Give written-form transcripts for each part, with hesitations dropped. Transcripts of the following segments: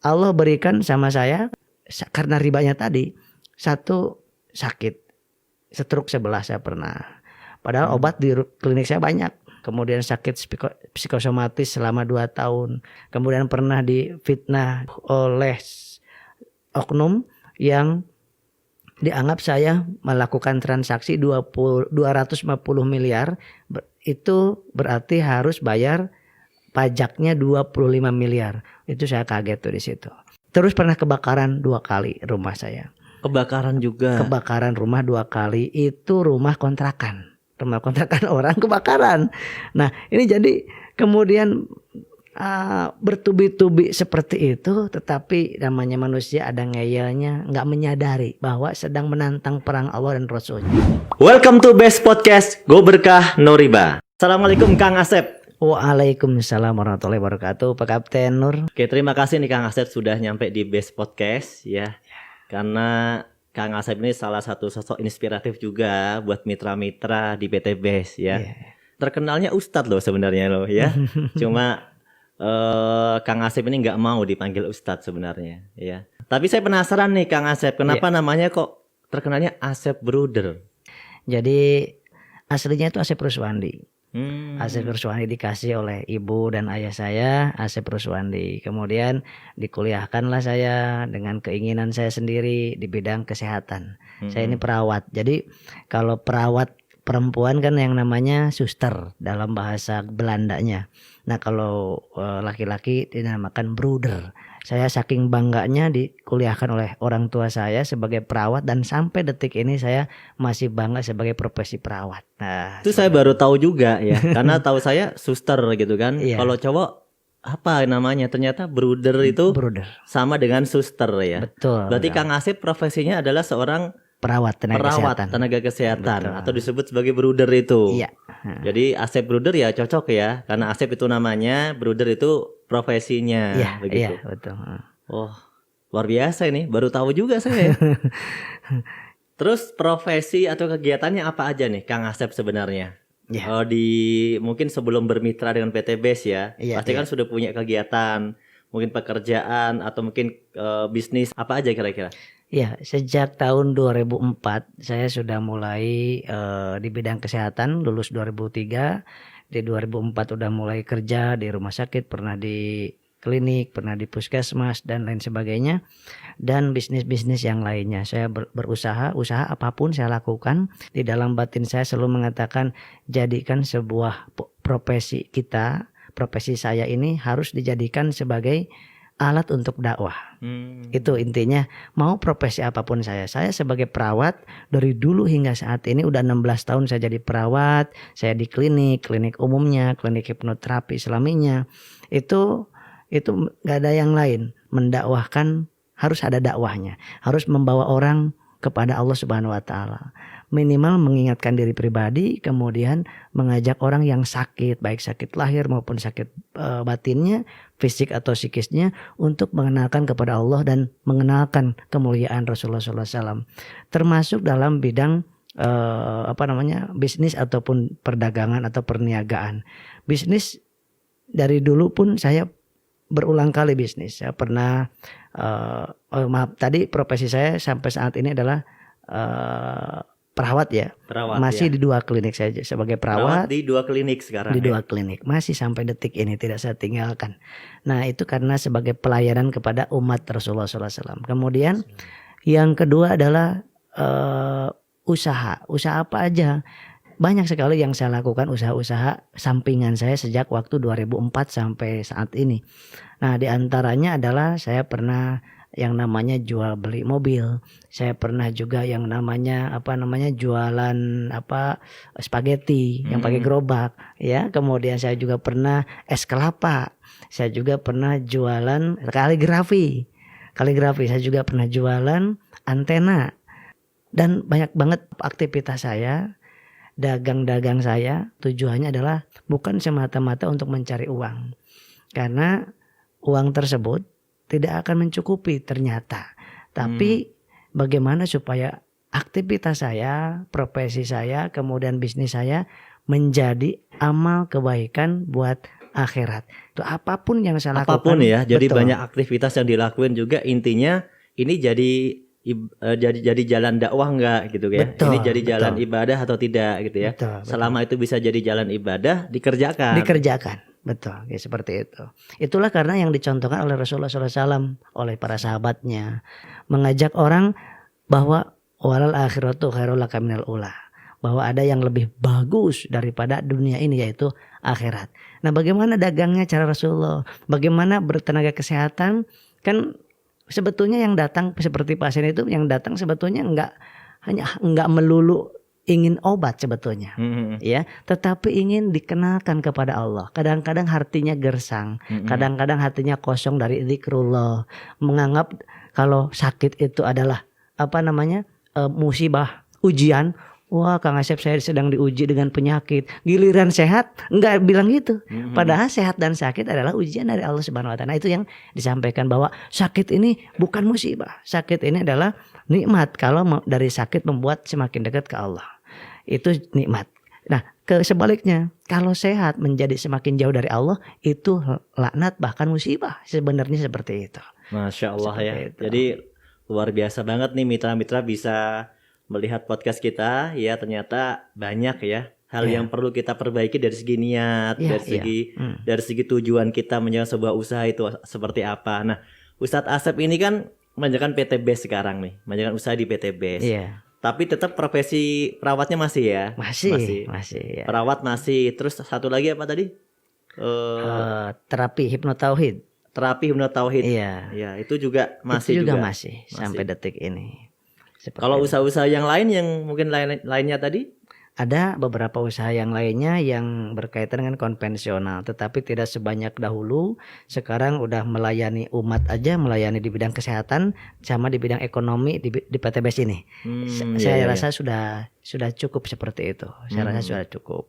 Allah berikan sama saya karena ribanya tadi, satu sakit, stroke sebelah saya pernah. Padahal obat di klinik saya banyak. Kemudian sakit psikosomatis selama 2 tahun. Kemudian pernah difitnah oleh oknum yang dianggap saya melakukan transaksi 250 miliar. Itu berarti harus bayar pajaknya 25 miliar. Itu saya kaget tuh di situ. Terus pernah kebakaran 2 kali rumah saya. Kebakaran juga. Kebakaran rumah 2 kali. Itu rumah kontrakan. Rumah kontrakan orang kebakaran. Nah ini jadi kemudian bertubi-tubi seperti itu. Tetapi namanya manusia ada ngeyelnya, gak menyadari bahwa sedang menantang perang Allah dan Rasulnya. Welcome to Best Podcast Go Berkah No Riba. Assalamualaikum Kang Asep. Waalaikumsalam warahmatullahi wabarakatuh. Pak Kapten Nur. Oke, terima kasih nih Kang Asep sudah nyampe di Best Podcast ya. Karena Kang Asep ini salah satu sosok inspiratif juga buat mitra-mitra di PT Best ya. Terkenalnya Ustadz loh sebenarnya loh ya. Cuma Kang Asep ini nggak mau dipanggil Ustadz sebenarnya ya. Tapi saya penasaran nih Kang Asep, kenapa namanya kok terkenalnya Asep Bruder? Jadi aslinya itu Asep Ruswandi. Asep Ruswandi dikasih oleh ibu dan ayah saya, Asep Ruswandi. Kemudian dikuliahkanlah saya dengan keinginan saya sendiri di bidang kesehatan. Saya ini perawat. Jadi kalau perawat perempuan kan yang namanya suster dalam bahasa Belandanya. Nah kalau laki-laki dinamakan broeder. Saya saking bangganya dikuliahkan oleh orang tua saya sebagai perawat dan sampai detik ini saya masih bangga sebagai profesi perawat. Nah, itu saya baru tahu juga ya, karena tahu saya suster gitu kan. Iya. Kalau cowok apa namanya? Ternyata broeder itu sama dengan suster ya. Betul. Berarti Kang Asep profesinya adalah seorang perawat tenaga kesehatan. Atau disebut sebagai broeder itu. Iya. Jadi Asep broeder ya cocok ya, karena Asep itu namanya, broeder itu profesinya. Iya, begitu. Iya, betul. Oh, luar biasa ini, baru tahu juga saya. Terus profesi atau kegiatannya apa aja nih Kang Asep sebenarnya? Yeah. Mungkin sebelum bermitra dengan PT Best ya, pasti kan sudah punya kegiatan, mungkin pekerjaan atau mungkin bisnis, apa aja kira-kira? Ya, sejak tahun 2004 saya sudah mulai di bidang kesehatan, lulus 2003. Di 2004 udah mulai kerja di rumah sakit, pernah di klinik, pernah di puskesmas dan lain sebagainya. Dan bisnis-bisnis yang lainnya. Saya usaha apapun saya lakukan. Di dalam batin saya selalu mengatakan jadikan sebuah profesi kita, profesi saya ini harus dijadikan sebagai alat untuk dakwah. Itu intinya. Mau profesi apapun saya sebagai perawat dari dulu hingga saat ini udah 16 tahun saya jadi perawat. Saya di klinik umumnya, klinik hipnoterapi Islaminya. Itu gak ada yang lain. Mendakwahkan harus ada dakwahnya. Harus membawa orang kepada Allah Subhanahu wa taala. Minimal mengingatkan diri pribadi, kemudian mengajak orang yang sakit, baik sakit lahir maupun sakit batinnya, fisik atau psikisnya, untuk mengenalkan kepada Allah dan mengenalkan kemuliaan Rasulullah SAW. Termasuk dalam bidang bisnis ataupun perdagangan atau perniagaan. Bisnis dari dulu pun saya berulang kali bisnis. Saya pernah tadi profesi saya sampai saat ini adalah perawat ya. Masih di 2 klinik saja sebagai perawat. Di 2 klinik sekarang. Di 2 klinik masih sampai detik ini tidak saya tinggalkan. Nah itu karena sebagai pelayanan kepada umat Rasulullah SAW. Kemudian yang kedua adalah usaha apa aja. Banyak sekali yang saya lakukan usaha-usaha sampingan saya sejak waktu 2004 sampai saat ini. Nah di antaranya adalah saya pernah yang namanya jual beli mobil. Saya pernah juga yang namanya jualan spaghetti yang pakai gerobak ya. Kemudian saya juga pernah es kelapa. Saya juga pernah jualan kaligrafi. Saya juga pernah jualan antena. Dan banyak banget aktivitas saya, dagang saya, tujuannya adalah bukan semata-mata untuk mencari uang. Karena uang tersebut tidak akan mencukupi ternyata. Tapi bagaimana supaya aktivitas saya, profesi saya, kemudian bisnis saya menjadi amal kebaikan buat akhirat. Itu apapun yang saya Apapun lakukan. ya. Jadi betul. banyak aktivitas yang dilakuin juga, intinya ini jadi jalan dakwah enggak gitu ya. Betul, Ini jadi jalan betul. ibadah atau tidak gitu ya. Betul, betul. Selama itu bisa jadi jalan ibadah, dikerjakan. Betul, ya seperti itu. Itulah karena yang dicontohkan oleh Rasulullah SAW, oleh para sahabatnya, mengajak orang bahwa walal akhiratu khairul laka minal ula, bahwa ada yang lebih bagus daripada dunia ini, yaitu akhirat. Nah, bagaimana dagangnya cara Rasulullah? Bagaimana bertenaga kesehatan? Kan sebetulnya yang datang seperti pasien itu, yang datang sebetulnya enggak melulu ingin obat sebetulnya, ya, tetapi ingin dikenalkan kepada Allah. Kadang-kadang hatinya gersang, kadang-kadang hatinya kosong dari zikrullah, menganggap kalau sakit itu adalah musibah, ujian. Wah, Kang Asep, saya sedang diuji dengan penyakit. Giliran sehat, enggak bilang gitu. Padahal sehat dan sakit adalah ujian dari Allah Subhanahu wa taala. Nah, itu yang disampaikan, bahwa sakit ini bukan musibah. Sakit ini adalah nikmat. Kalau dari sakit membuat semakin dekat ke Allah, itu nikmat. Nah, sebaliknya, kalau sehat menjadi semakin jauh dari Allah, itu laknat bahkan musibah. Sebenarnya seperti itu. Masya Allah Seperti ya. itu. Jadi luar biasa banget nih mitra-mitra bisa melihat podcast kita ya. Ternyata banyak ya hal yang perlu kita perbaiki dari segi niat, dari segi tujuan kita menjalankan sebuah usaha itu seperti apa. Nah, Ustadz Asep ini kan menjalankan PT BES sekarang nih, menjalankan usaha di PT BES. Iya. Tapi tetap profesi perawatnya masih ya? Masih ya. Perawat masih. Terus satu lagi apa tadi? Terapi hipnotauhid. Terapi hipnotauhid. Iya. Ya, itu juga masih. Itu juga masih sampai detik ini. Kalau usaha-usaha yang lain yang mungkin lainnya tadi? Ada beberapa usaha yang lainnya yang berkaitan dengan konvensional, tetapi tidak sebanyak dahulu. Sekarang udah melayani umat aja, melayani di bidang kesehatan sama di bidang ekonomi di PT BES ini. Saya rasa sudah cukup seperti itu. Saya rasa sudah cukup.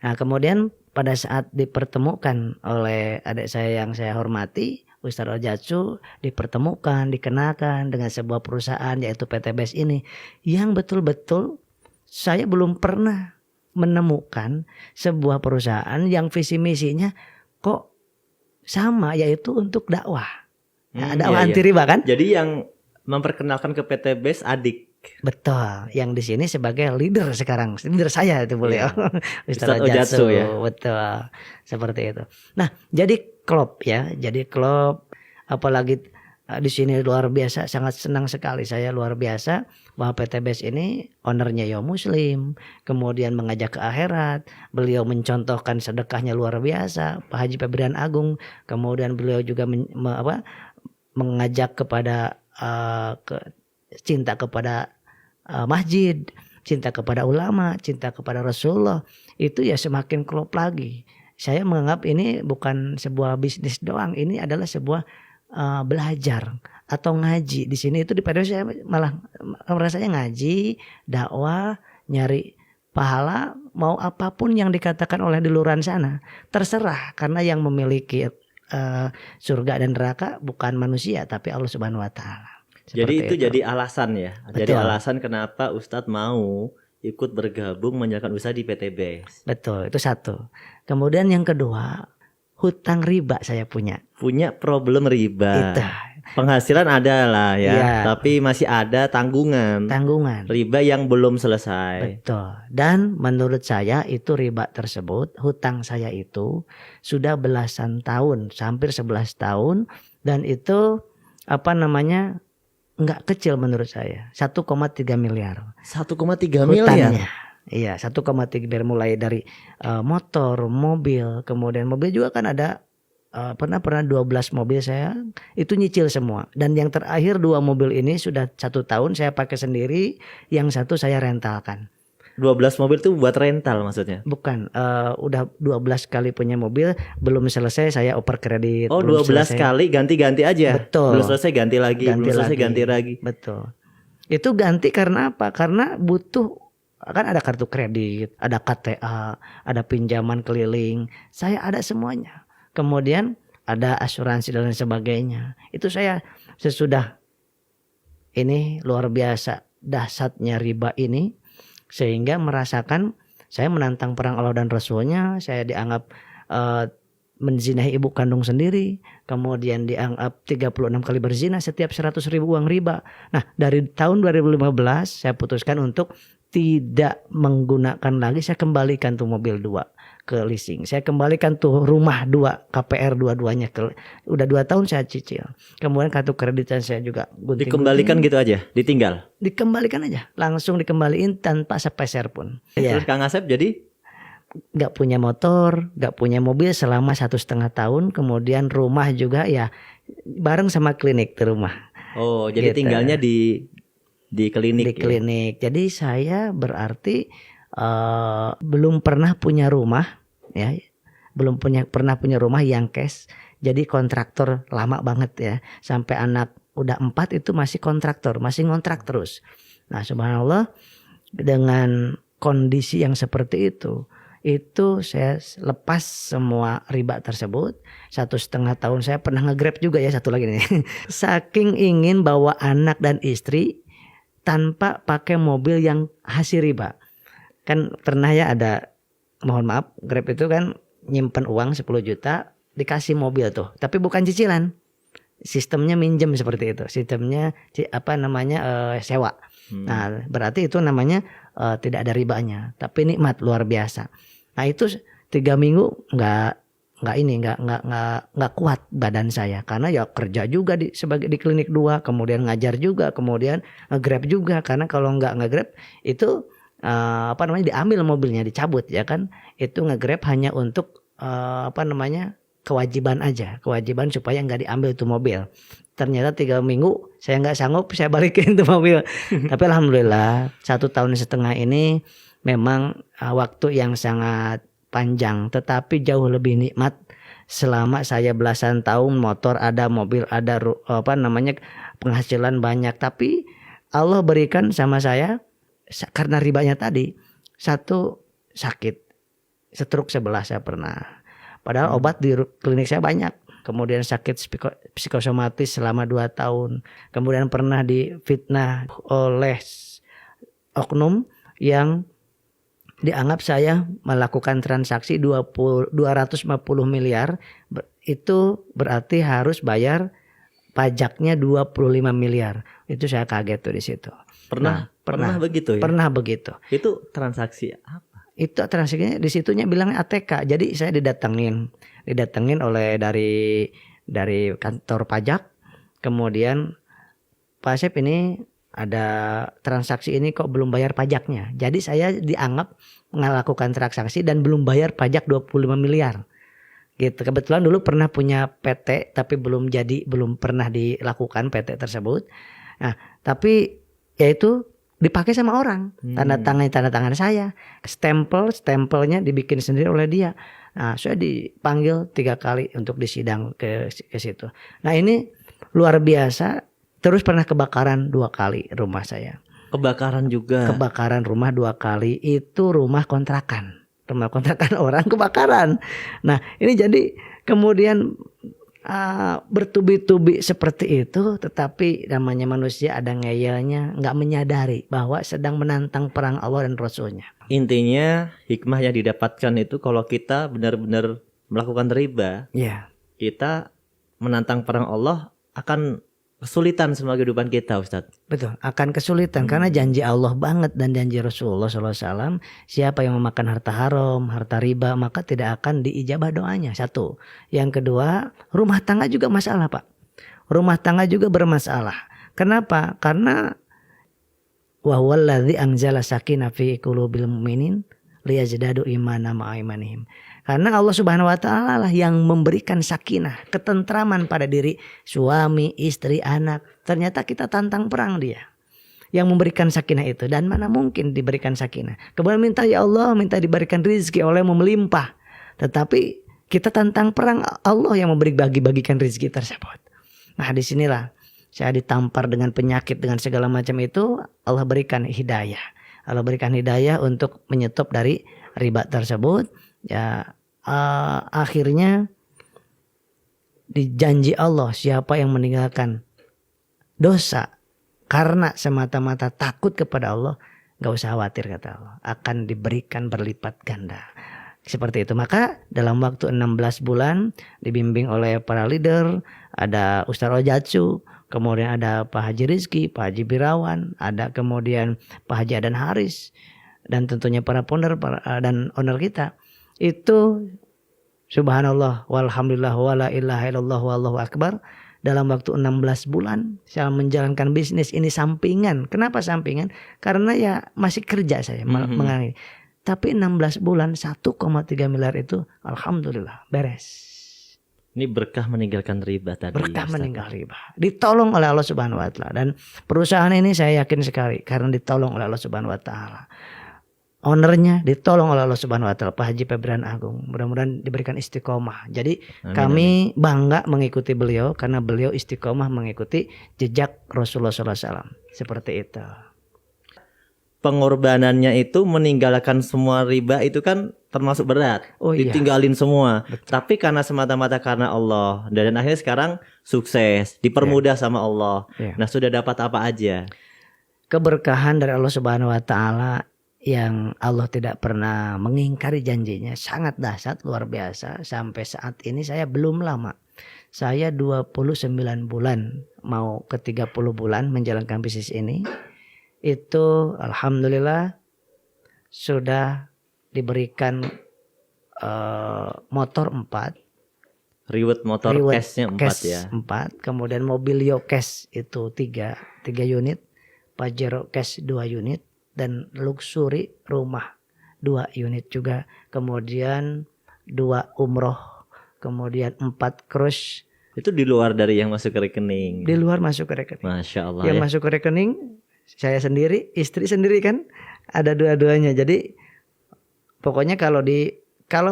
Nah, kemudian pada saat dipertemukan oleh adik saya yang saya hormati, Ustadz Ojatsu, dipertemukan, dikenalkan dengan sebuah perusahaan yaitu PT BES ini, yang betul-betul saya belum pernah menemukan sebuah perusahaan yang visi misinya kok sama, yaitu untuk dakwah. Nah, dakwah anti riba kan? Jadi yang memperkenalkan ke PT BES adik. Betul, yang di sini sebagai leader sekarang, leader saya itu beliau, Ustadz Ojatsu ya. Betul, seperti itu. Nah, jadi klub, apalagi di sini luar biasa, sangat senang sekali saya, luar biasa bahwa PT BES ini ownernya ya Muslim, kemudian mengajak ke akhirat. Beliau mencontohkan sedekahnya luar biasa, Pak Haji Febrian Agung. Kemudian beliau juga mengajak kepada cinta kepada masjid, cinta kepada ulama, cinta kepada Rasulullah. Itu ya semakin klop lagi. Saya menganggap ini bukan sebuah bisnis doang, ini adalah sebuah belajar atau ngaji. Di sini itu di PT BES saya malah rasanya ngaji, dakwah, nyari pahala, mau apapun yang dikatakan oleh di luaran sana terserah, karena yang memiliki surga dan neraka bukan manusia tapi Allah Subhanahu wa taala. Jadi itu jadi alasan ya. Betul. Jadi alasan kenapa Ustadz mau ikut bergabung menjalankan usaha di PT BES. Betul, itu satu. Kemudian yang kedua, hutang riba saya punya. Punya problem riba. Itu. Penghasilan ada lah ya, tapi masih ada tanggungan. Riba yang belum selesai. Betul. Dan menurut saya itu riba tersebut, hutang saya itu sudah belasan tahun, hampir 11 tahun, dan itu enggak kecil menurut saya. 1,3 miliar. 1,3 miliar. Iya, 1,3 miliar, mulai dari motor, mobil, kemudian mobil juga kan ada pernah 12 mobil saya itu nyicil semua, dan yang terakhir 2 mobil ini sudah 1 tahun saya pakai sendiri, yang satu saya rentalkan. 12 mobil itu buat rental maksudnya? Bukan, udah 12 kali punya mobil, belum selesai saya oper kredit. Oh, 12 kali ganti-ganti aja? Betul. Belum selesai ganti lagi, belum selesai ganti lagi. Betul. Itu ganti karena apa? Karena butuh, kan ada kartu kredit, ada KTA, ada pinjaman keliling, saya ada semuanya. Kemudian ada asuransi dan lain sebagainya. Itu saya sesudah ini luar biasa dahsyatnya riba ini, sehingga merasakan saya menantang perang Allah dan Rasulnya. Saya dianggap menzinahi ibu kandung sendiri, kemudian dianggap 36 kali berzina setiap 100.000 uang riba. Nah, dari tahun 2015 saya putuskan untuk tidak menggunakan lagi, saya kembalikan tuh mobil 2 ke leasing. Saya kembalikan tuh rumah 2 KPR dua-duanya udah 2 tahun saya cicil. Kemudian kartu kreditan saya juga gunting-gunting. Dikembalikan gitu aja, ditinggal. Dikembalikan aja, langsung dikembaliin tanpa sepeser pun. Terus Kang Asep jadi Gak punya motor, gak punya mobil selama 1,5 tahun. Kemudian rumah juga ya bareng sama klinik tuh rumah. Oh, jadi Gitu. tinggalnya di klinik. Di klinik. Jadi saya berarti belum pernah punya rumah, ya, belum pernah punya rumah yang cash. Jadi kontraktor lama banget ya. Sampai anak udah 4 itu masih kontraktor, masih ngontrak terus. Nah, subhanallah, dengan kondisi yang seperti itu saya lepas semua riba tersebut. 1,5 tahun saya pernah nge-Grab juga ya, satu lagi nih. Saking ingin bawa anak dan istri tanpa pakai mobil yang hasil riba. Kan pernah ya ada, mohon maaf, Grab itu kan nyimpen uang 10 juta dikasih mobil tuh, tapi bukan cicilan. Sistemnya minjem seperti itu. Sistemnya sewa. Nah, berarti itu namanya tidak ada ribanya, tapi nikmat luar biasa. Nah, itu 3 minggu nggak kuat badan saya, karena ya kerja juga di klinik 2, kemudian ngajar juga, kemudian nge-Grab juga, karena kalau nggak nge-Grab itu diambil mobilnya, dicabut ya kan. Itu nge-Grab hanya untuk kewajiban aja, kewajiban supaya nggak diambil tuh mobil. Ternyata 3 minggu saya nggak sanggup, saya balikin tuh mobil. Tapi alhamdulillah 1,5 tahun ini memang waktu yang sangat panjang, tetapi jauh lebih nikmat. Selama saya belasan tahun motor ada, mobil ada, penghasilan banyak, tapi Allah berikan sama saya karena ribanya tadi, satu sakit, stroke 11 saya pernah. Padahal obat di klinik saya banyak. Kemudian sakit psikosomatis selama 2 tahun. Kemudian pernah difitnah oleh oknum yang dianggap saya melakukan transaksi 250 miliar. Itu berarti harus bayar pajaknya 25 miliar. Itu saya kaget tuh di situ. Pernah begitu ya? Pernah begitu. Itu transaksi apa? Itu transaksinya di situnya bilangnya ATK. Jadi saya didatengin oleh dari kantor pajak. Kemudian Pak Asep, ini ada transaksi ini kok belum bayar pajaknya. Jadi saya dianggap melakukan transaksi dan belum bayar pajak 25 miliar. Gitu. Kebetulan dulu pernah punya PT tapi belum pernah dilakukan PT tersebut. Nah, tapi yaitu dipakai sama orang, tanda tangan saya, stempelnya dibikin sendiri oleh dia. Nah, saya dipanggil 3 kali untuk disidang ke situ. Nah, ini luar biasa. Terus pernah kebakaran 2 kali rumah saya. Kebakaran juga. Kebakaran rumah 2 kali, itu rumah kontrakan orang kebakaran. Nah, ini jadi kemudian bertubi-tubi seperti itu, tetapi namanya manusia ada ngeyelnya, nggak menyadari bahwa sedang menantang perang Allah dan Rasulnya. Intinya hikmah yang didapatkan itu kalau kita benar-benar melakukan riba, kita menantang perang Allah akan kesulitan semua kehidupan kita, Ustadz. Betul, akan kesulitan karena janji Allah banget dan janji Rasulullah SAW, siapa yang memakan harta haram, harta riba, maka tidak akan diijabah doanya. 1. Yang kedua, rumah tangga juga masalah, Pak. Rumah tangga juga bermasalah. Kenapa? Karena wa huwallazi anzala sakinah fi qulubil mu'minin liyazdadu imana ma'a imanihim. Karena Allah Subhanahu wa taala lah yang memberikan sakinah, ketentraman pada diri suami, istri, anak. Ternyata kita tantang perang dia yang memberikan sakinah itu, dan mana mungkin diberikan sakinah. Kemudian minta, ya Allah, minta diberikan rezeki oleh melimpah. Tetapi kita tantang perang, Allah yang memberi bagi-bagikan rezeki tersebut. Nah, disinilah saya ditampar dengan penyakit, dengan segala macam itu. Allah berikan hidayah. Allah berikan hidayah untuk menyetop dari riba tersebut. Ya, akhirnya dijanji Allah, siapa yang meninggalkan dosa karena semata-mata takut kepada Allah, gak usah khawatir, kata Allah, akan diberikan berlipat ganda. Seperti itu. Maka dalam waktu 16 bulan dibimbing oleh para leader, ada Ustaz Rojatsu, kemudian ada Pak Haji Rizki, Pak Haji Birawan, ada kemudian Pak Haji Adan Haris, dan tentunya para founder dan owner kita. Itu subhanallah walhamdulillah wala ilaha illallah wallahu akbar. Dalam waktu 16 bulan saya menjalankan bisnis ini sampingan. Kenapa sampingan? Karena ya masih kerja saya mengalami. Tapi 16 bulan 1,3 miliar itu alhamdulillah beres. Ini berkah meninggalkan riba tadi. Berkah Ustaz. meninggal riba. Ditolong oleh Allah Subhanahu wa taala, dan perusahaan ini saya yakin sekali karena ditolong oleh Allah Subhanahu wa taala. Ownernya ditolong oleh Allah Subhanahu wa taala, Pak Haji Febrian Agung. Mudah-mudahan diberikan istiqomah. Jadi kami bangga mengikuti beliau karena beliau istiqomah mengikuti jejak Rasulullah SAW. Seperti itu. Pengorbanannya itu meninggalkan semua riba itu kan termasuk berat. Oh, iya. Ditinggalin semua. Betul. Tapi karena semata-mata karena Allah, dan akhirnya sekarang sukses, dipermudah sama Allah. Iya. Nah, sudah dapat apa aja? Keberkahan dari Allah Subhanahu wa taala yang Allah tidak pernah mengingkari janjinya, sangat dahsyat, luar biasa. Sampai saat ini saya belum lama. Saya 29 bulan mau ke 30 bulan menjalankan bisnis ini. Itu alhamdulillah sudah diberikan motor 4, Reward motor cashnya 4 ya. 4, kemudian Mobilio cash itu 3 unit, Pajero cash 2 unit, dan luxury rumah 2 unit juga, kemudian 2 umroh, kemudian 4 cruise. Itu di luar dari yang masuk ke rekening. Di luar masuk ke rekening. Masya Allah Yang ya. masuk ke rekening saya sendiri, istri sendiri kan, ada dua-duanya. Jadi pokoknya kalau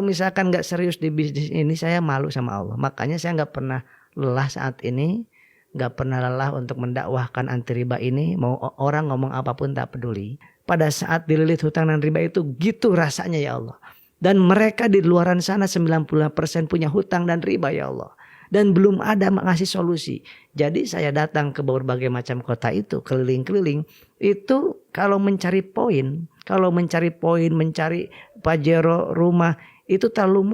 misalkan nggak serius di bisnis ini, saya malu sama Allah. Makanya saya nggak pernah lelah saat ini, nggak pernah lelah untuk mendakwahkan anti riba ini. Mau orang ngomong apapun tak peduli. Pada saat dililit hutang dan riba itu gitu rasanya ya Allah. Dan mereka di luaran sana 90% punya hutang dan riba ya Allah. Dan belum ada ngasih solusi. Jadi saya datang ke berbagai macam kota itu, keliling-keliling. Itu kalau mencari poin, mencari Pajero rumah, itu terlalu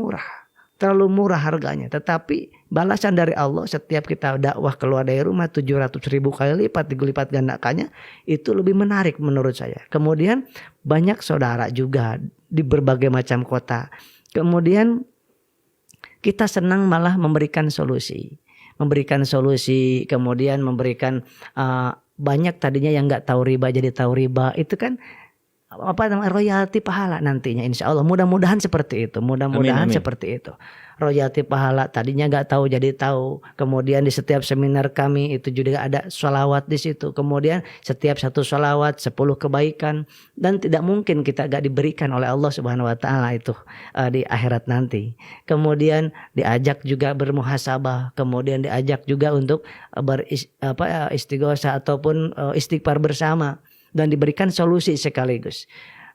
murah harganya. Tetapi balasan dari Allah setiap kita dakwah keluar dari rumah 700.000 kali lipat, dilipat gandakannya, itu lebih menarik menurut saya. Kemudian banyak saudara juga di berbagai macam kota. Kemudian kita senang malah memberikan solusi, kemudian memberikan banyak tadinya yang nggak tahu riba jadi tahu riba. Itu kan royalti pahala nantinya, insya Allah. Mudah-mudahan seperti itu. Amin. Seperti itu. Royalti pahala tadinya nggak tahu jadi tahu. Kemudian di setiap seminar kami itu juga ada sholawat di situ. Kemudian setiap satu sholawat 10 kebaikan, dan tidak mungkin kita gak diberikan oleh Allah Subhanahu Wa Taala itu di akhirat nanti. Kemudian diajak juga bermuhasabah. Kemudian diajak juga untuk istighosa ataupun istighfar bersama, dan diberikan solusi sekaligus.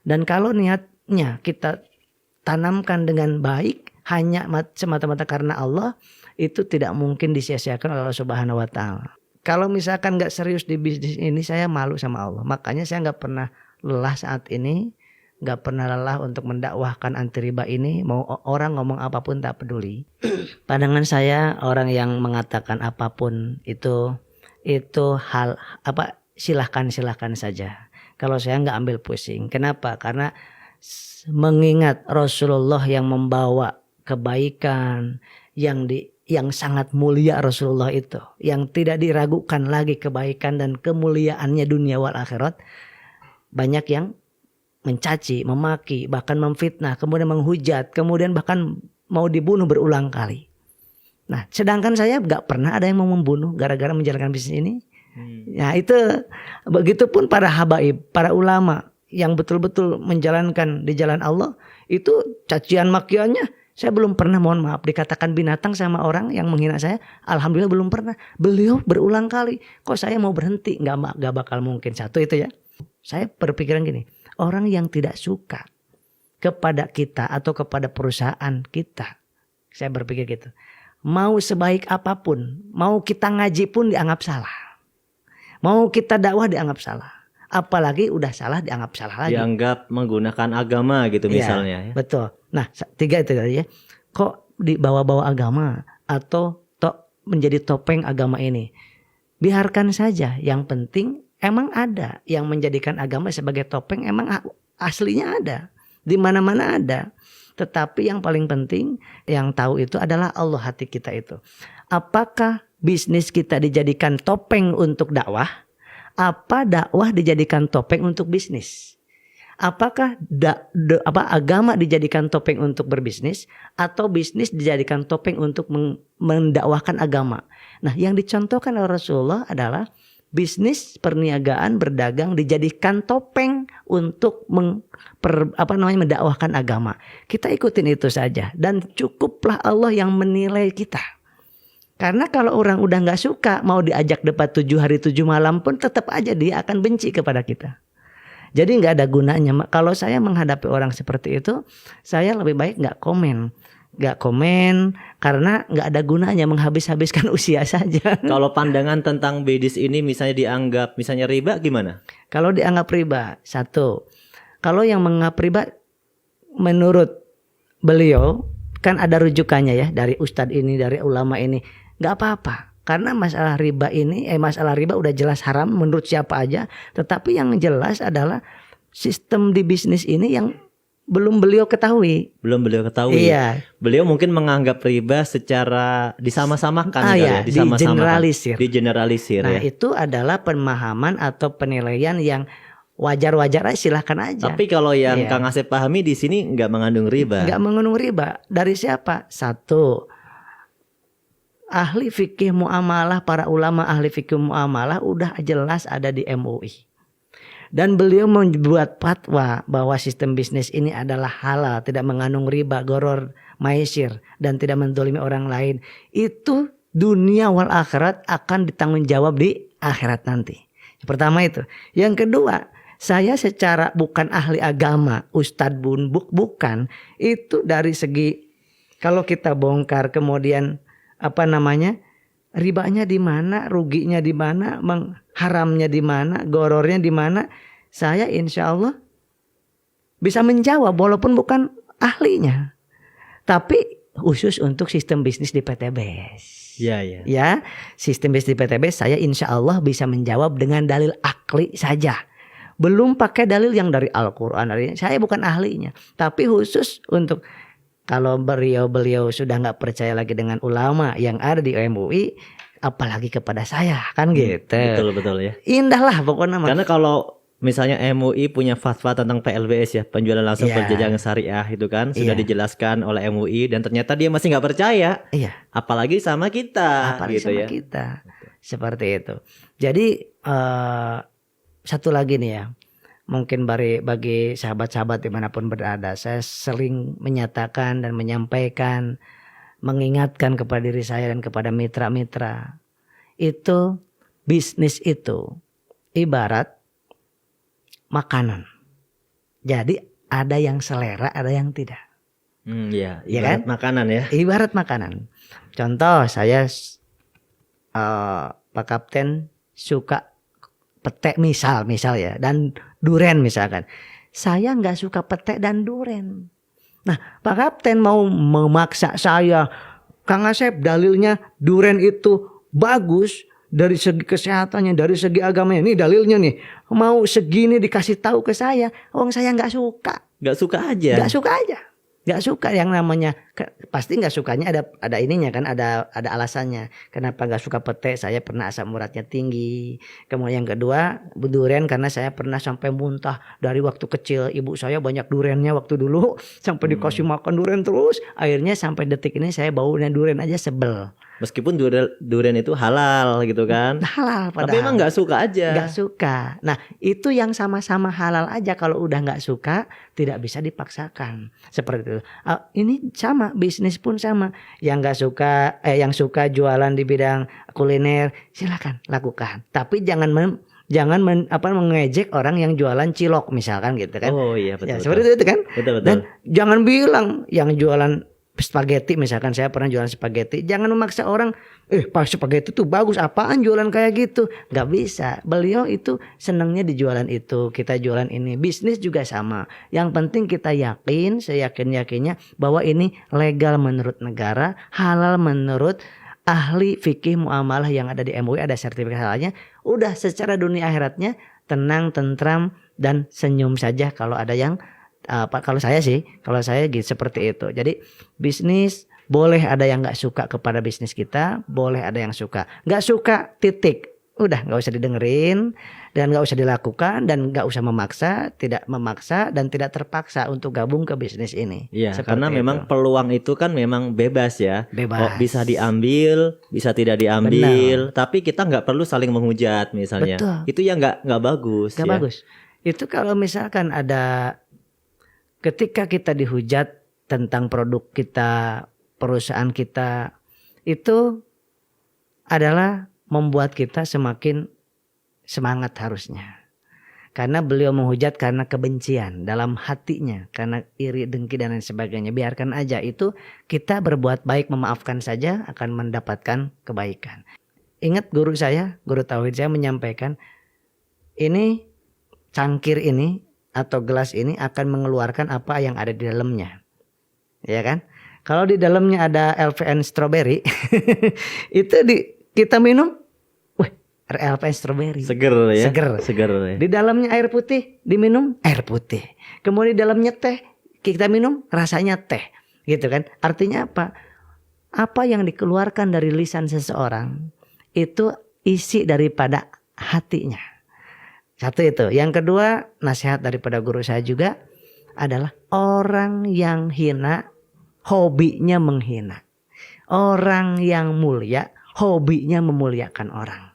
Dan kalau niatnya kita tanamkan dengan baik, hanya semata-mata karena Allah, itu tidak mungkin disia-siakan oleh Allah Subhanahu wa taala. Kalau misalkan gak serius di bisnis ini, saya malu sama Allah. Makanya saya gak pernah lelah saat ini, gak pernah lelah untuk mendakwahkan anti riba ini. Mau orang ngomong apapun tak peduli. Pandangan saya, orang yang mengatakan apapun itu hal silahkan saja. Kalau saya gak ambil pusing. Kenapa? Karena mengingat Rasulullah yang membawa kebaikan yang sangat mulia, Rasulullah itu yang tidak diragukan lagi kebaikan dan kemuliaannya dunia wal akhirat. Banyak yang mencaci, memaki, bahkan memfitnah, kemudian menghujat, kemudian bahkan mau dibunuh berulang kali. Nah, sedangkan saya gak pernah ada yang mau membunuh gara-gara menjalankan bisnis ini. Nah, itu begitupun para habaib, para ulama yang betul-betul menjalankan di jalan Allah, itu cacian makiannya saya belum pernah, mohon maaf, dikatakan binatang sama orang yang menghina saya. Alhamdulillah belum pernah. Beliau berulang kali. Kok saya mau berhenti? Gak bakal mungkin. Satu itu ya. Saya berpikiran gini. Orang yang tidak suka kepada kita atau kepada perusahaan kita, saya berpikir gitu. Mau sebaik apapun, mau kita ngaji pun dianggap salah. Mau kita dakwah dianggap salah. Apalagi udah salah dianggap salah lagi. Dianggap menggunakan agama gitu misalnya ya. Betul. Nah, 3 itu tadi ya. Kok dibawa-bawa agama atau menjadi topeng agama ini? Biarkan saja. Yang penting emang ada yang menjadikan agama sebagai topeng, emang aslinya ada. Di mana-mana ada. Tetapi yang paling penting yang tahu itu adalah Allah hati kita itu. Apakah bisnis kita dijadikan topeng untuk dakwah? Apa dakwah dijadikan topeng untuk bisnis? Apakah agama dijadikan topeng untuk berbisnis atau bisnis dijadikan topeng untuk mendakwahkan agama? Nah, yang dicontohkan oleh Rasulullah adalah bisnis perniagaan berdagang dijadikan topeng untuk mendakwahkan agama. Kita ikutin itu saja dan cukuplah Allah yang menilai kita. Karena kalau orang udah nggak suka mau diajak debat 7 hari 7 malam pun tetap aja dia akan benci kepada kita. Jadi nggak ada gunanya. Kalau saya menghadapi orang seperti itu, saya lebih baik nggak komen karena nggak ada gunanya, menghabis-habiskan usia saja. Kalau pandangan tentang bisnis ini misalnya dianggap misalnya riba gimana? Kalau dianggap riba, kalau yang menganggap riba menurut beliau kan ada rujukannya ya dari ustadz ini, dari ulama ini. Nggak apa-apa, karena masalah riba udah jelas haram menurut siapa aja. Tetapi yang jelas adalah sistem di bisnis ini yang belum beliau ketahui. Iya. Beliau mungkin menganggap riba secara disama-samakan digeneralisir. Nah, itu adalah pemahaman atau penilaian yang wajar-wajar aja, silahkan aja. Tapi kalau yang Kang Asep pahami di sini nggak mengandung riba. Nggak mengandung riba. Dari siapa? 1, ahli fikih muamalah, para ulama ahli fikih muamalah udah jelas ada di MUI. Dan beliau membuat fatwa bahwa sistem bisnis ini adalah halal, tidak mengandung riba, goror, maisir, dan tidak menzalimi orang lain. Itu dunia wal akhirat akan ditanggung jawab di akhirat nanti. Pertama itu. Yang kedua, saya secara bukan ahli agama, ustadz bukan. Itu dari segi kalau kita bongkar kemudian ribanya di mana, ruginya di mana, haramnya di mana, gorornya di mana, saya insya Allah bisa menjawab walaupun bukan ahlinya. Tapi khusus untuk sistem bisnis di PTBS. Ya, sistem bisnis di PTBS saya insya Allah bisa menjawab dengan dalil akli saja. Belum pakai dalil yang dari Al-Quran. Saya bukan ahlinya. Tapi khusus untuk kalau beliau sudah nggak percaya lagi dengan ulama yang ada di MUI, apalagi kepada saya kan gitu. Betul ya. Indah lah pokoknya. Karena kalau misalnya MUI punya fatwa tentang PLBS ya, penjualan langsung perdagangan syariah itu kan sudah dijelaskan oleh MUI dan ternyata dia masih nggak percaya. Apalagi sama kita. Kita. Seperti itu. Jadi satu lagi nih ya. Mungkin bagi sahabat-sahabat dimanapun berada, saya sering menyatakan dan menyampaikan, mengingatkan kepada diri saya dan kepada mitra-mitra. Itu bisnis itu ibarat makanan. Jadi ada yang selera, ada yang tidak. Ibarat kan? Makanan ya. Ibarat makanan. Contoh saya Pak Kapten suka pete misal ya, dan duren misalkan. Saya nggak suka pete dan duren. Nah, Pak Kapten mau memaksa saya, Kang Asep dalilnya duren itu bagus dari segi kesehatannya, dari segi agamanya. Ini dalilnya nih. Mau segini dikasih tahu ke saya, saya nggak suka. Nggak suka aja. Nggak suka yang namanya, pasti nggak sukanya ada ininya kan, ada alasannya. Kenapa nggak suka pete? Saya pernah asam uratnya tinggi. Kemudian yang kedua durian, karena saya pernah sampai muntah dari waktu kecil. Ibu saya banyak duriannya waktu dulu, sampai dikasih makan durian terus. Akhirnya sampai detik ini saya baunya durian aja sebel. Meskipun durian itu halal gitu kan. Halal padahal. Tapi emang gak suka aja. Gak suka. Nah itu yang sama-sama halal aja. Kalau udah gak suka tidak bisa dipaksakan. Seperti itu. Ini sama, bisnis pun sama. Yang gak suka, yang suka jualan di bidang kuliner, silakan lakukan. Tapi jangan mengejek orang yang jualan cilok misalkan gitu kan. Oh iya betul. Ya, seperti itu kan. Betul. Dan jangan bilang yang jualan spaghetti misalkan, saya pernah jualan spaghetti, jangan memaksa orang, Pak spaghetti tuh bagus, apaan jualan kayak gitu, nggak bisa. Beliau itu senangnya di jualan itu, kita jualan ini. Bisnis juga sama, yang penting kita yakin, seyakin-yakinnya bahwa ini legal menurut negara, halal menurut ahli fikih muamalah yang ada di MUI, ada sertifikat halalnya. Udah secara dunia akhiratnya tenang, tentram, dan senyum saja. Kalau ada yang kalau saya gitu seperti itu. Jadi bisnis boleh ada yang nggak suka kepada bisnis kita, boleh ada yang suka. Nggak suka, titik. Udah nggak usah didengerin dan nggak usah dilakukan dan nggak usah memaksa, tidak memaksa dan tidak terpaksa untuk gabung ke bisnis ini. Iya, karena memang peluang itu kan memang bebas ya. Bebas. Bisa diambil, bisa tidak diambil. Benar. Tapi kita nggak perlu saling menghujat misalnya. Betul. Itu yang nggak bagus. Nggak ya. bagus. Itu kalau misalkan ada ketika kita dihujat tentang produk kita, perusahaan kita, itu adalah membuat kita semakin semangat harusnya. Karena beliau menghujat karena kebencian dalam hatinya, karena iri, dengki dan lain sebagainya. Biarkan aja itu, kita berbuat baik, memaafkan saja akan mendapatkan kebaikan. Ingat guru tauhid saya menyampaikan, ini cangkir ini atau gelas ini akan mengeluarkan apa yang ada di dalamnya. Ya kan? Kalau di dalamnya ada LVN strawberry itu kita minum, LVN strawberry. Seger ya. Seger ya. Di dalamnya air putih, diminum air putih. Kemudian di dalamnya teh, kita minum rasanya teh. Gitu kan? Artinya apa? Apa yang dikeluarkan dari lisan seseorang itu isi daripada hatinya. Satu itu. Yang kedua, nasihat daripada guru saya juga adalah orang yang hina, hobinya menghina. Orang yang mulia, hobinya memuliakan orang.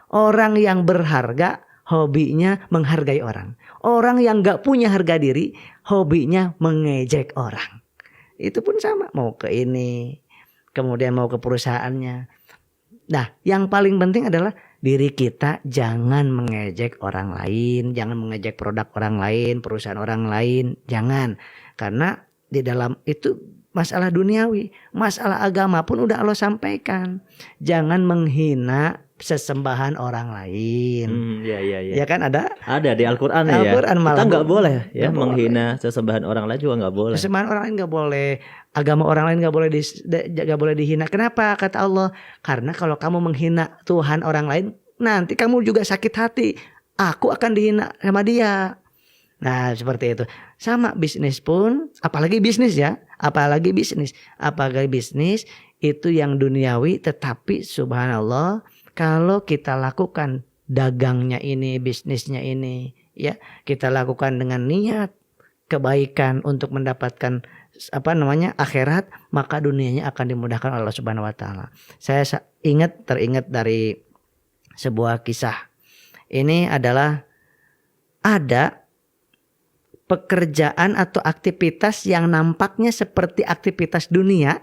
Orang yang berharga, hobinya menghargai orang. Orang yang gak punya harga diri, hobinya mengejek orang. Itu pun sama, mau ke ini, kemudian mau ke perusahaannya. Nah, yang paling penting adalah diri kita jangan mengejek orang lain, jangan mengejek produk orang lain, perusahaan orang lain, jangan. Karena di dalam itu masalah duniawi, masalah agama pun udah Allah sampaikan. Jangan menghina sesembahan orang lain. Ya kan ada di Al-Qur'an ya. Kita nggak boleh ya menghina sesembahan orang lain juga nggak boleh. Sesembahan orang lain nggak boleh, agama orang lain nggak boleh dihina. Kenapa? Kata Allah, karena kalau kamu menghina Tuhan orang lain, nanti kamu juga sakit hati. Aku akan dihina sama dia. Nah seperti itu. Sama bisnis pun, apalagi bisnis itu yang duniawi, tetapi subhanallah, kalau kita lakukan dagangnya ini, bisnisnya ini, ya kita lakukan dengan niat kebaikan untuk mendapatkan akhirat, maka dunianya akan dimudahkan oleh Allah Subhanahu wa taala. Saya teringat dari sebuah kisah. Ini adalah ada pekerjaan atau aktivitas yang nampaknya seperti aktivitas dunia,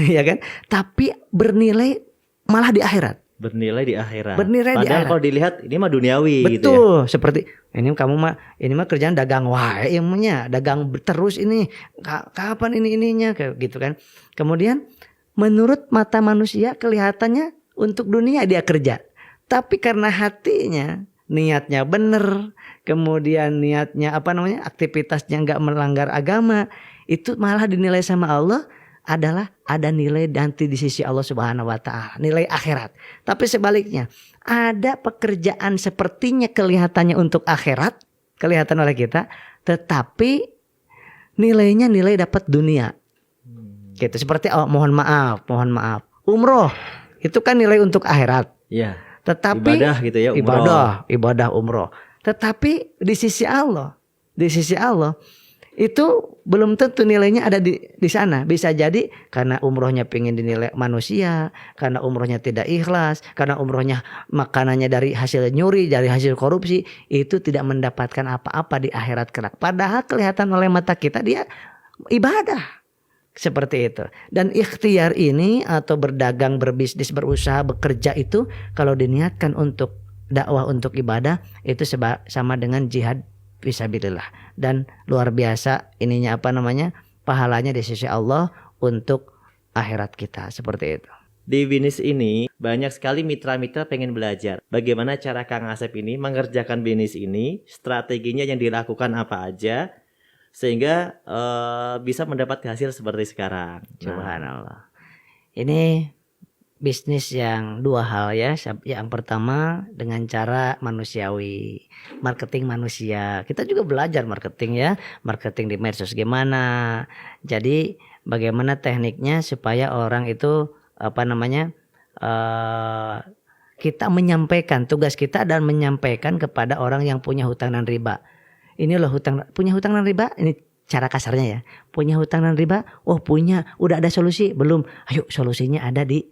ya kan? Tapi bernilai malah di akhirat. Bernilai di akhirat. Padahal kalau dilihat ini mah duniawi. Betul, gitu ya. Seperti ini mah kerjaan dagang wae, ilmunya dagang terus ini. Kapan ininya kayak gitu kan. Kemudian menurut mata manusia kelihatannya untuk dunia dia kerja. Tapi karena hatinya niatnya benar, kemudian niatnya aktivitasnya enggak melanggar agama, itu malah dinilai sama Allah adalah ada nilai nanti di sisi Allah Subhanahu wa taala, nilai akhirat. Tapi sebaliknya, ada pekerjaan sepertinya kelihatannya untuk akhirat, kelihatan oleh kita, tetapi nilainya nilai dapat dunia. Gitu, seperti mohon maaf, umroh itu kan nilai untuk akhirat. Iya. Tetapi ibadah gitu ya, umroh. Ibadah umroh. Tetapi di sisi Allah itu belum tentu nilainya ada di sana. Bisa jadi karena umrohnya pengen dinilai manusia, karena umrohnya tidak ikhlas, karena umrohnya makanannya dari hasil nyuri, dari hasil korupsi, itu tidak mendapatkan apa-apa di akhirat kelak. Padahal kelihatan oleh mata kita dia ibadah. Seperti itu. Dan ikhtiar ini atau berdagang, berbisnis, berusaha, bekerja itu kalau diniatkan untuk dakwah, untuk ibadah, itu sama dengan jihad fisabilillah. Dan luar biasa pahalanya di sisi Allah untuk akhirat kita, seperti itu. Di bisnis ini banyak sekali mitra-mitra pengen belajar bagaimana cara Kang Asep ini mengerjakan bisnis ini, strateginya yang dilakukan apa aja sehingga bisa mendapat hasil seperti sekarang. Subhanallah. Ini bisnis yang dua hal ya. Yang pertama dengan cara manusiawi, marketing manusia. Kita juga belajar marketing ya, marketing di medsos gimana. Jadi bagaimana tekniknya supaya orang itu kita menyampaikan, tugas kita dan menyampaikan kepada orang yang punya hutang dan riba. Ini loh punya hutang dan riba, ini cara kasarnya ya. Punya hutang dan riba, oh punya, udah ada solusi belum? Ayo solusinya ada di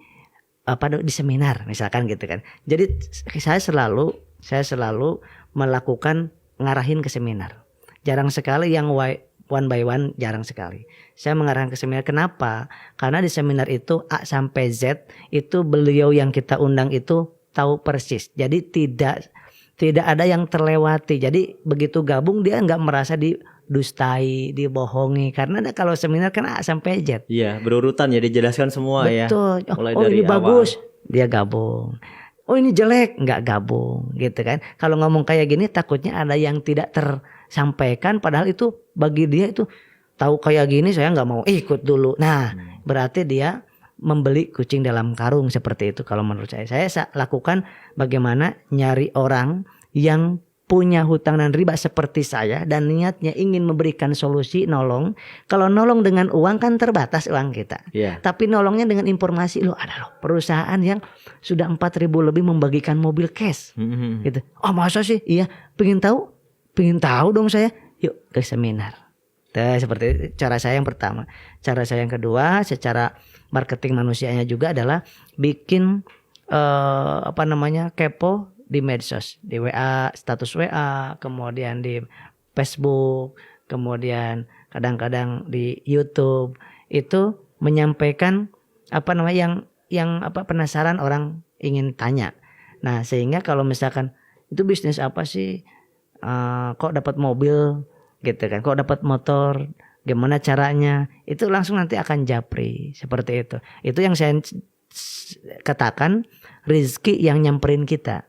seminar misalkan gitu kan. Jadi saya selalu melakukan ngarahin ke seminar. Jarang sekali yang one by one, jarang sekali. Saya mengarahkan ke seminar. Kenapa? Karena di seminar itu A sampai Z itu beliau yang kita undang itu tahu persis. Jadi tidak ada yang terlewati. Jadi begitu gabung dia nggak merasa didustai, dibohongi. Karena kalau seminar kan A sampai Z. Iya, berurutan ya, dijelaskan semua. Betul. Ya. Mulai Oh dari ini awal. bagus, dia gabung. Oh ini jelek, nggak gabung gitu kan. Kalau ngomong kayak gini takutnya ada yang tidak tersampaikan, padahal itu bagi dia itu tahu kayak gini saya nggak mau ikut dulu. Nah berarti dia membeli kucing dalam karung seperti itu kalau menurut saya. Saya lakukan bagaimana nyari orang yang punya hutang dan riba seperti saya dan niatnya ingin memberikan solusi, nolong. Kalau nolong dengan uang kan terbatas uang kita. Yeah. Tapi nolongnya dengan informasi. Ada loh perusahaan yang sudah 4.000 lebih membagikan mobil cash. Gitu. Oh masa sih? Iya. Pengen tahu dong saya. Yuk ke seminar. Nah, seperti itu cara saya yang pertama. Cara saya yang kedua secara marketing manusianya juga adalah bikin kepo di medsos, di WA, status WA, kemudian di Facebook, kemudian kadang-kadang di YouTube itu menyampaikan yang penasaran orang ingin tanya. Nah, sehingga kalau misalkan itu bisnis apa sih? Kok dapat mobil gitu kan? Kok dapat motor? Gimana caranya? Itu langsung nanti akan japri seperti itu. Itu yang saya katakan rezeki yang nyamperin kita.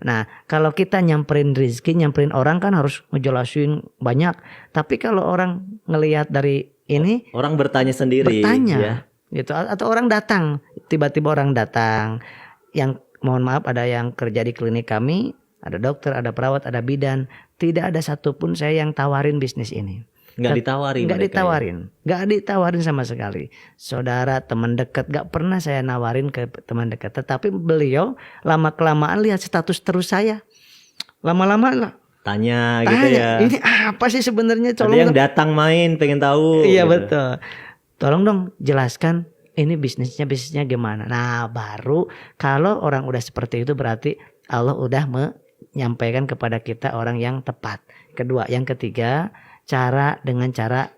Nah kalau kita nyamperin rezeki, nyamperin orang kan harus ngejelasin banyak. Tapi kalau orang ngelihat dari ini, orang bertanya sendiri, ya. Gitu. Atau orang datang, tiba-tiba orang datang, yang mohon maaf ada yang kerja di klinik kami, ada dokter, ada perawat, ada bidan, tidak ada satupun saya yang tawarin bisnis ini. Nggak ditawarin sama sekali. Saudara, teman dekat, nggak pernah saya nawarin ke teman dekat. Tetapi beliau lama kelamaan lihat status terus saya, lama-lama tanya gitu ya. Ini apa sih sebenarnya? Ada yang datang main pengen tahu. Iya gitu. Betul. Tolong dong jelaskan ini bisnisnya gimana. Nah baru kalau orang udah seperti itu berarti Allah udah menyampaikan kepada kita orang yang tepat. Kedua, yang ketiga. Dengan cara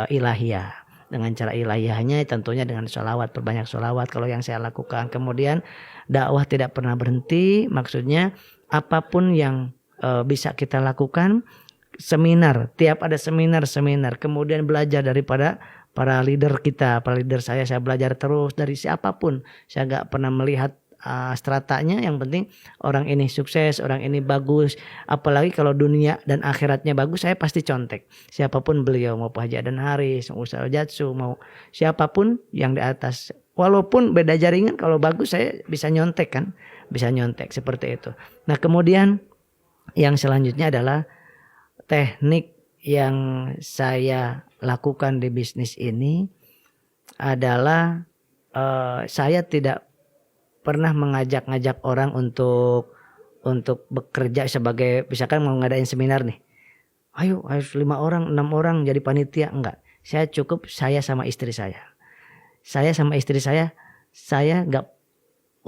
ilahiyah. Dengan cara ilahiyahnya tentunya dengan sholawat, perbanyak sholawat kalau yang saya lakukan. Kemudian dakwah tidak pernah berhenti, maksudnya apapun yang bisa kita lakukan. Seminar, tiap ada seminar. Kemudian belajar daripada para leader kita, para leader saya belajar terus dari siapapun. Saya gak pernah melihat stratanya, yang penting orang ini sukses, orang ini bagus. Apalagi kalau dunia dan akhiratnya bagus, saya pasti contek. Siapapun beliau, mau Pak Haji Adan Haris, mau Ustaz Jatsu, mau siapapun yang di atas. Walaupun beda jaringan, kalau bagus saya bisa nyontek kan, bisa nyontek seperti itu. Nah kemudian yang selanjutnya adalah teknik yang saya lakukan di bisnis ini adalah saya tidak pernah mengajak orang untuk bekerja sebagai, misalkan mau ngadain seminar nih, ayo harus 5 orang 6 orang jadi panitia. Enggak, saya cukup saya sama istri saya nggak,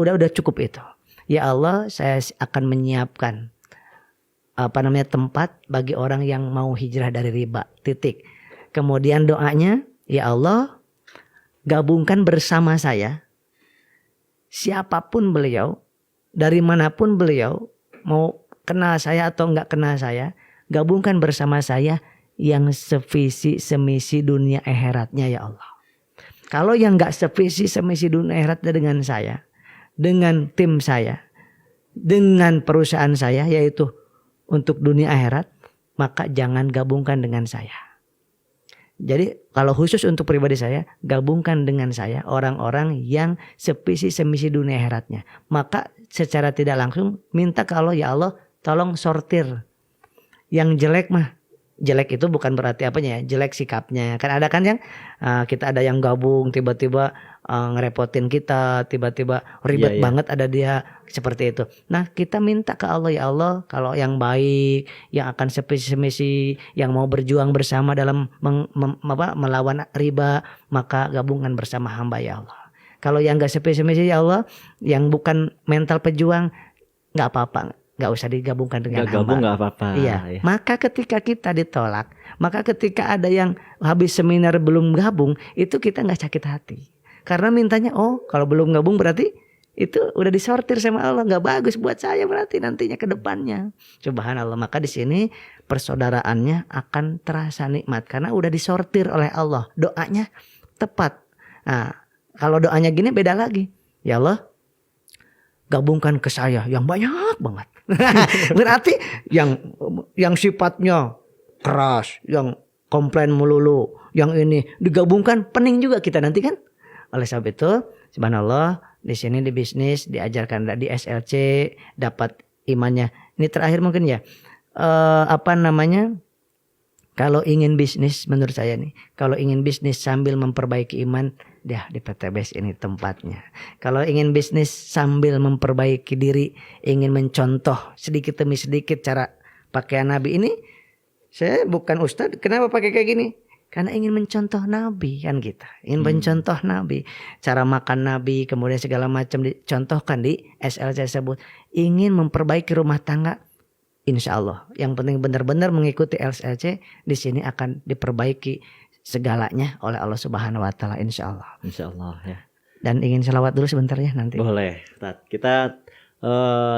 udah cukup itu. Ya Allah, saya akan menyiapkan tempat bagi orang yang mau hijrah dari riba, titik. Kemudian doanya, ya Allah gabungkan bersama saya siapapun beliau, dari manapun beliau, mau kenal saya atau enggak kenal saya, gabungkan bersama saya yang sevisi semisi dunia akhiratnya ya Allah. Kalau yang gak sevisi semisi dunia akhiratnya dengan saya, dengan tim saya, dengan perusahaan saya yaitu untuk dunia akhirat, maka jangan gabungkan dengan saya. Jadi kalau khusus untuk pribadi saya, gabungkan dengan saya orang-orang yang sevisi semisi dunia akhiratnya. Maka secara tidak langsung minta ke Allah, ya Allah tolong sortir. Yang jelek mah, jelek itu bukan berarti apanya ya, jelek sikapnya. Kan ada kan yang kita ada yang gabung tiba-tiba ngerepotin kita, tiba-tiba ribet banget ada dia seperti itu. Nah kita minta ke Allah, ya Allah kalau yang baik, yang akan semisi, yang mau berjuang bersama dalam melawan riba, maka gabungkan bersama hamba ya Allah. Kalau yang gak semisi ya Allah, yang bukan mental pejuang, gak apa-apa, gak usah digabungkan dengan hamba. Gabung gak apa-apa. Iya. Maka ketika kita ditolak, maka ketika ada yang habis seminar belum gabung, itu kita gak sakit hati. Karena mintanya, oh kalau belum gabung berarti itu udah disortir sama Allah, nggak bagus buat saya berarti nantinya ke depannya. Subhanallah. Maka di sini persaudaraannya akan terasa nikmat karena udah disortir oleh Allah. Doanya tepat. Nah, kalau doanya gini beda lagi. Ya Allah, gabungkan ke saya yang banyak banget. Berarti yang sifatnya keras, yang komplain melulu, yang ini digabungkan pening juga kita nanti kan. Oleh sebab itu, subhanallah, di sini di bisnis diajarkan di SLC dapat imannya. Ini terakhir mungkin ya. Kalau ingin bisnis menurut saya nih, kalau ingin bisnis sambil memperbaiki iman, dah di PTBS ini tempatnya. Kalau ingin bisnis sambil memperbaiki diri, ingin mencontoh sedikit demi sedikit cara pakaian Nabi ini, saya bukan ustadz, kenapa pakai kayak gini? Karena ingin mencontoh Nabi kan kita, ingin mencontoh Nabi, cara makan Nabi, kemudian segala macam dicontohkan di SLC tersebut. Ingin memperbaiki rumah tangga, insya Allah. Yang penting benar-benar mengikuti SLC, di sini akan diperbaiki segalanya oleh Allah Subhanahu Wa Taala, insya Allah. Insya Allah ya. Dan ingin sholawat dulu sebentar ya nanti. Boleh, kita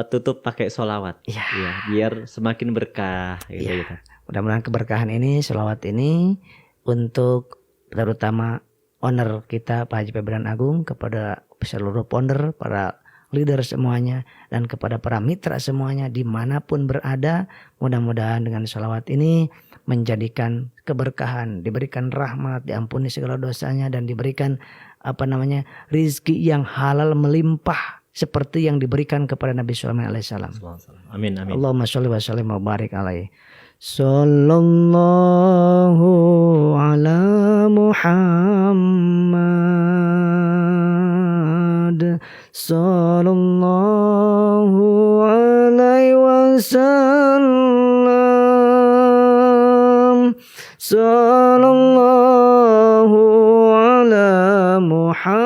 tutup pakai sholawat, ya, biar semakin berkah. Gitu. Mudah-mudahan keberkahan ini, sholawat ini untuk terutama owner kita Pak Haji Febrian Agung, kepada seluruh founder, para leader semuanya, dan kepada para mitra semuanya dimanapun berada, mudah-mudahan dengan sholawat ini menjadikan keberkahan, diberikan rahmat, diampuni segala dosanya, dan diberikan rizki yang halal melimpah seperti yang diberikan kepada Nabi Sulaiman alaihissalam. Amin amin. Allahumma sholli wa sallim wa barik alaihi. Sallallahu ala Muhammad, sallallahu alaihi wasallam, sallallahu ala Muhammad,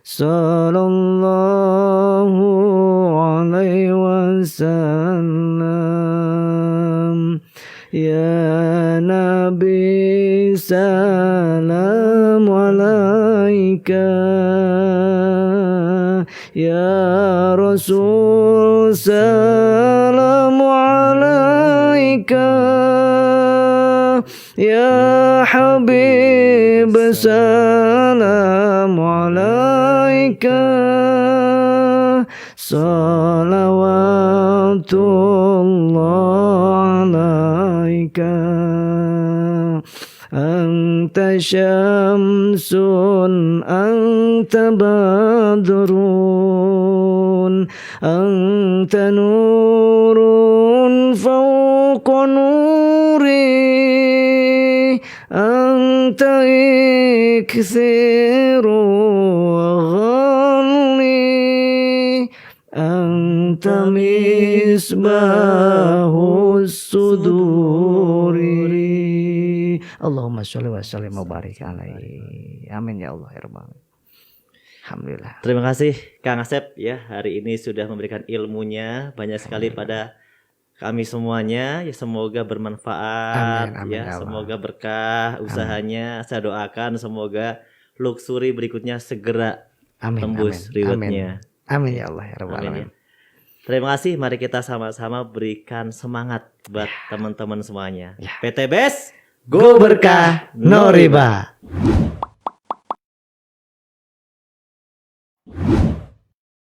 sallallahu alaihi wasallam. Ya Nabi salam alaika, ya Rasul salam alaika, ya Habib salam alaika, salawatullah alaika. Anta syamsun, anta badrun, anta nurun fawqa nuri, anta ikthiru ghalli, anta misbahus suduri. Allahumma sholli wa sallim wa barik alaihi. Amin ya Allah ya Rabbal alamin. Alhamdulillah. Terima kasih Kang Asep ya, hari ini sudah memberikan ilmunya banyak sekali pada kami semuanya. Ya semoga bermanfaat. Amin, ya semoga berkah usahanya. Amin. Saya doakan semoga luxury berikutnya segera tembus rewardnya. Amin ya Allah ya Rabbal alamin. Terima kasih, mari kita sama-sama berikan semangat buat teman-teman semuanya. Ya. PT BES, Go berkah, no riba.